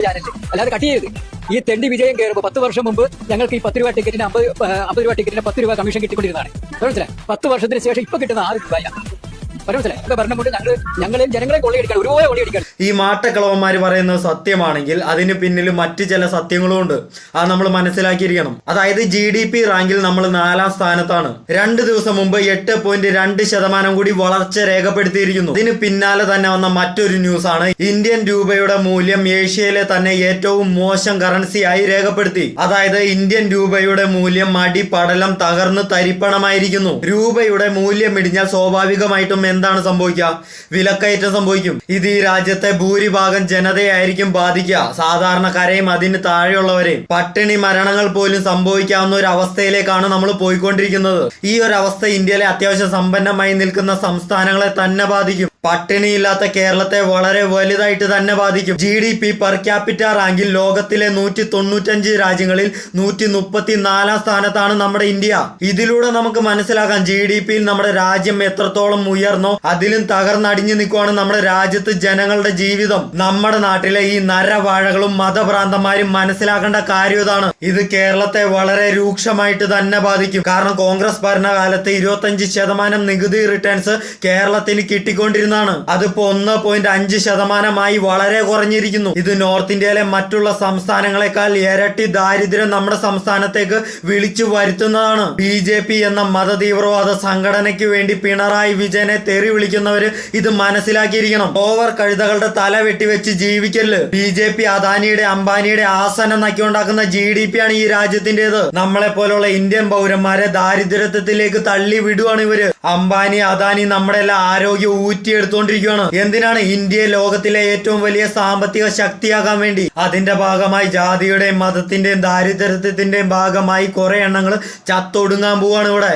അല്ലാതെ കട്ട് ചെയ്ത് ഈ തെണ്ടി വിജയം കയറുമ്പോൾ 10 വർഷം മുമ്പ് ഞങ്ങൾക്ക് ഈ 10 രൂപ ടിക്കറ്റിന് 50 രൂപ ടിക്കറ്റിന് 10 രൂപ കമ്മീഷൻ കിട്ടിക്കൊണ്ടിരുന്നതാണ്. മനസ്സിലായി? 10 വർഷത്തിന് ശേഷം ഇപ്പൊ കിട്ടുന്ന 6 രൂപ ഭരണം കൊണ്ട് ഞങ്ങളെ ജനങ്ങളെ കൊള്ളയടിക്കാൻ ഒരുപോലെ കൊള്ളയടിക്കാൻ. ഈ മാട്ടക്കളവന്മാര് പറയുന്നത് സത്യമാണെങ്കിൽ അതിന് പിന്നിൽ മറ്റു ചില സത്യങ്ങളും ഉണ്ട്. അത് നമ്മൾ മനസ്സിലാക്കിയിരിക്കണം. അതായത് GDP റാങ്കിൽ നമ്മൾ 4ാം സ്ഥാനത്താണ്. 2 ദിവസം മുമ്പ് 8.2% കൂടി വളർച്ച രേഖപ്പെടുത്തിയിരിക്കുന്നു. ഇതിന് പിന്നാലെ തന്നെ വന്ന മറ്റൊരു ന്യൂസ് ആണ് ഇന്ത്യൻ രൂപയുടെ മൂല്യം ഏഷ്യയിലെ തന്നെ ഏറ്റവും മോശം കറൻസിയായി രേഖപ്പെടുത്തി. അതായത് ഇന്ത്യൻ രൂപയുടെ മൂല്യം അടിപടലം തകർന്ന് തരിപ്പണമായിരിക്കുന്നു. രൂപയുടെ മൂല്യം ഇടിഞ്ഞാൽ സ്വാഭാവികമായിട്ടും എന്താണ് സംഭവിക്കുക? വിലക്കയറ്റം സംഭവിക്കും. ഇത് ഈ രാജ്യത്തെ ഭൂരിഭാഗം ജനതയായിരിക്കും ബാധിക്കുക. സാധാരണക്കാരെയും അതിന് താഴെയുള്ളവരെയും. പട്ടിണി മരണങ്ങൾ പോലും സംഭവിക്കാവുന്ന ഒരു അവസ്ഥയിലേക്കാണ് നമ്മൾ പോയിക്കൊണ്ടിരിക്കുന്നത്. ഈ ഒരു അവസ്ഥ ഇന്ത്യയിലെ അത്യാവശ്യം സമ്പന്നമായി നിൽക്കുന്ന സംസ്ഥാനങ്ങളെ തന്നെ ബാധിക്കും. പട്ടിണിയില്ലാത്ത കേരളത്തെ വളരെ വലുതായിട്ട് തന്നെ ബാധിക്കും. GDP പെർ ക്യാപിറ്റ റാങ്കിൽ ലോകത്തിലെ 195 രാജ്യങ്ങളിൽ 134ാം സ്ഥാനത്താണ് നമ്മുടെ ഇന്ത്യ. ഇതിലൂടെ നമുക്ക് മനസ്സിലാക്കാം GDPയിൽ നമ്മുടെ രാജ്യം എത്രത്തോളം ഉയർന്നോ അതിലും തകർന്നടിഞ്ഞു നിൽക്കുവാണ് നമ്മുടെ രാജ്യത്ത് ജനങ്ങളുടെ ജീവിതം. നമ്മുടെ നാട്ടിലെ ഈ നരവാഴകളും മതഭ്രാന്തന്മാരും മനസ്സിലാക്കേണ്ട കാര്യം ഇതാണ്. ഇത് കേരളത്തെ വളരെ രൂക്ഷമായിട്ട് തന്നെ ബാധിക്കും. കാരണം കോൺഗ്രസ് ഭരണകാലത്ത് 25% നികുതി റിട്ടേൺസ് കേരളത്തിന് കിട്ടിക്കൊണ്ടിരുന്നു. അതിപ്പോ 1.5% വളരെ കുറഞ്ഞിരിക്കുന്നു. ഇത് നോർത്ത് ഇന്ത്യയിലെ മറ്റുള്ള സംസ്ഥാനങ്ങളെക്കാൾ ഇരട്ടി ദാരിദ്ര്യം നമ്മുടെ സംസ്ഥാനത്തേക്ക് വിളിച്ചു വരുത്തുന്നതാണ്. BJP എന്ന മതതീവ്രവാദ സംഘടനയ്ക്ക് വേണ്ടി പിണറായി വിജയനെ തെറി വിളിക്കുന്നവര് ഇത് മനസ്സിലാക്കിയിരിക്കണം. ഓവർ കഴുതകളുടെ തല വെട്ടിവെച്ച് ജീവിക്കല്. BJP അദാനിയുടെ അംബാനിയുടെ ആസനം നക്കിയുണ്ടാക്കുന്ന GDP ആണ് ഈ രാജ്യത്തിന്റേത്. നമ്മളെ പോലുള്ള ഇന്ത്യൻ പൗരന്മാരെ ദാരിദ്ര്യത്തിലേക്ക് തള്ളി വിടുവാണ് ഇവര്. അംബാനി അദാനി നമ്മുടെ എല്ലാം ആരോഗ്യം ഊറ്റിയെടുത്തോണ്ടിരിക്കുകയാണ്. എന്തിനാണ്? ഇന്ത്യയെ ലോകത്തിലെ ഏറ്റവും വലിയ സാമ്പത്തിക ശക്തിയാകാൻ വേണ്ടി. അതിന്റെ ഭാഗമായി ജാതിയുടെയും മതത്തിന്റെയും ദാരിദ്ര്യത്തിന്റെയും ഭാഗമായി കുറെ എണ്ണങ്ങൾ ചത്തൊടുങ്ങാൻ പോവാണ് ഇവിടെ.